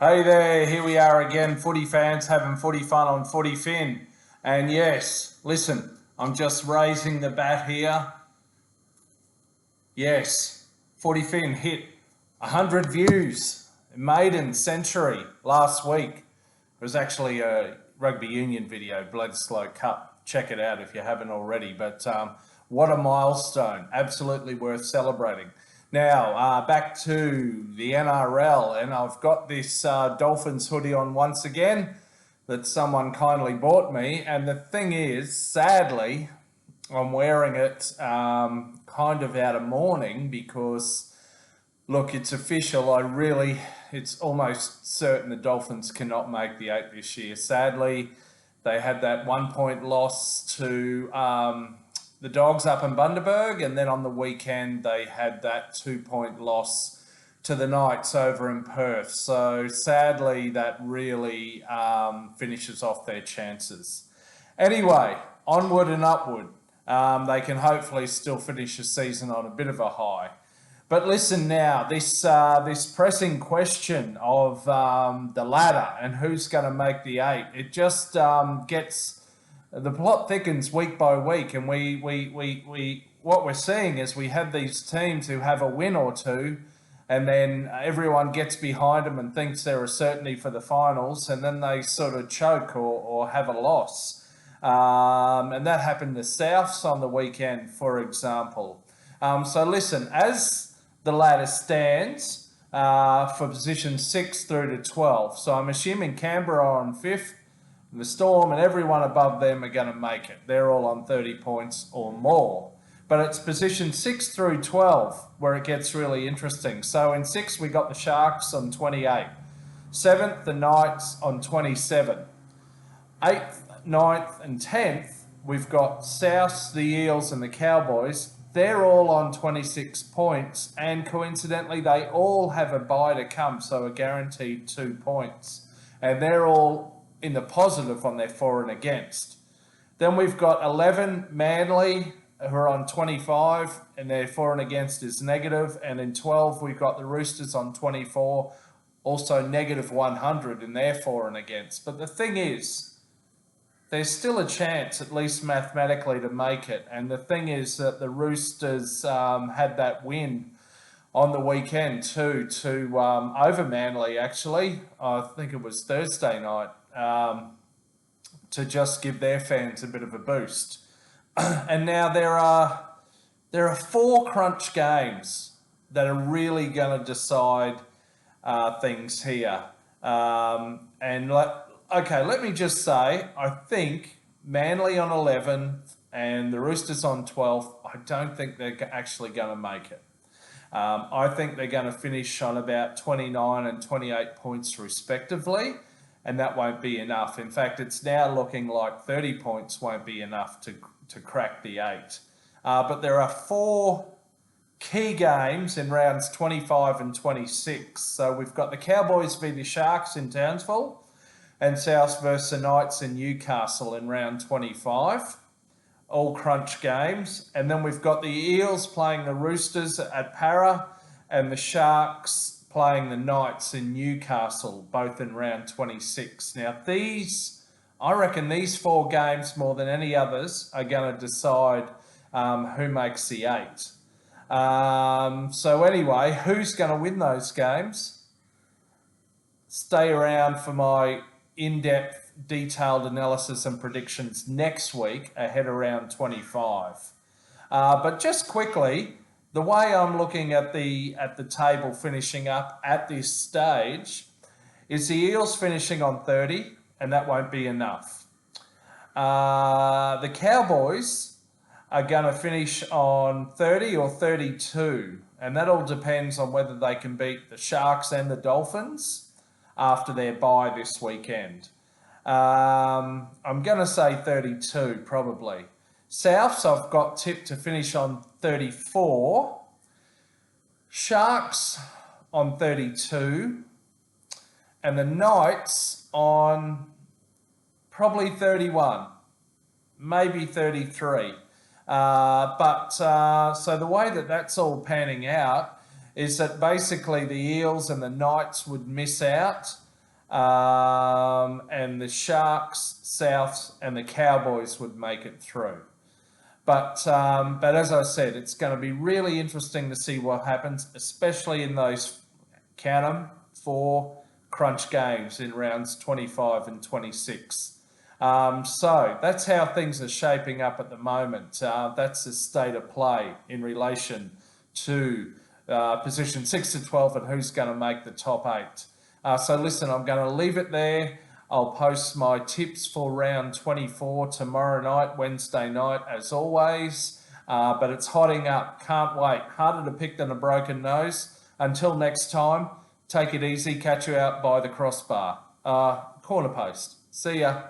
Hey there, here we are again, footy fans having footy fun on FootyFin. And yes, listen, I'm just raising the bat here. Yes, FootyFin hit 100 views, maiden century last week. It was actually a rugby union video, Bledisloe Cup. Check it out if you haven't already. But what a milestone, absolutely worth celebrating. Now, back to the NRL, and I've got this Dolphins hoodie on once again that someone kindly bought me. And the thing is, sadly, I'm wearing it kind of out of mourning because, look, it's official. It's almost certain the Dolphins cannot make the 8 this year. Sadly, they had that 1 point loss to the Dogs up in Bundaberg, and then on the weekend they had that 2 point loss to the Knights over in Perth. So sadly, that really finishes off their chances. Anyway, onward and upward. They can hopefully still finish the season on a bit of a high. But listen now, this pressing question of the ladder and who's going to make the 8, it just gets the plot thickens week by week, and we what we're seeing is we have these teams who have a win or two, and then everyone gets behind them and thinks they're a certainty for the finals, and then they sort of choke or have a loss. And that happened to Souths on the weekend, for example. So listen, as the ladder stands for position 6 through to 12, so I'm assuming Canberra are on 5th, the Storm and everyone above them are going to make it. They're all on 30 points or more. But it's position 6 through 12 where it gets really interesting. So in 6, we got the Sharks on 28. 7th, the Knights on 27. 8th, 9th and 10th, we've got Souths, the Eels and the Cowboys. They're all on 26 points, and coincidentally, they all have a bye to come, so a guaranteed 2 points. And they're all in the positive on their for and against. Then we've got 11, Manly, who are on 25, and their for and against is negative. And in 12, we've got the Roosters on 24, also negative 100 in their for and against. But the thing is, there's still a chance, at least mathematically, to make it. And the thing is that the Roosters had that win on the weekend too, to over Manly, actually. I think it was Thursday night, to just give their fans a bit of a boost. And now there are 4 crunch games that are really going to decide things here. Let me just say, I think Manly on 11 and the Roosters on 12, I don't think they're actually going to make it. I think they're going to finish on about 29 and 28 points respectively, and that won't be enough. In fact, it's now looking like 30 points won't be enough to crack the 8. But there are 4 key games in rounds 25 and 26. So we've got the Cowboys v the Sharks in Townsville, and South versus the Knights in Newcastle in round 25. All crunch games. And then we've got the Eels playing the Roosters at Para, and the Sharks playing the Knights in Newcastle, both in round 26. Now I reckon these 4 games, more than any others, are going to decide who makes the 8. So anyway, who's going to win those games? Stay around for my in-depth detailed analysis and predictions next week ahead of round 25. But just quickly, the way I'm looking at the table finishing up at this stage is the Eels finishing on 30, and that won't be enough. The Cowboys are going to finish on 30 or 32, and that all depends on whether they can beat the Sharks and the Dolphins after their bye this weekend. I'm going to say 32, probably. Souths, I've got tipped to finish on 34. Sharks on 32. And the Knights on probably 31, maybe 33. So the way that that's all panning out is that basically the Eels and the Knights would miss out and the Sharks, Souths, and the Cowboys would make it through. But as I said, it's going to be really interesting to see what happens, especially in those, count them, 4 crunch games in rounds 25 and 26. So that's how things are shaping up at the moment. That's the state of play in relation to position 6 to 12 and who's going to make the top 8. So listen, I'm going to leave it there. I'll post my tips for round 24 tomorrow night, Wednesday night, as always. But it's hotting up. Can't wait. Harder to pick than a broken nose. Until next time, take it easy. Catch you out by the crossbar. Corner post. See ya.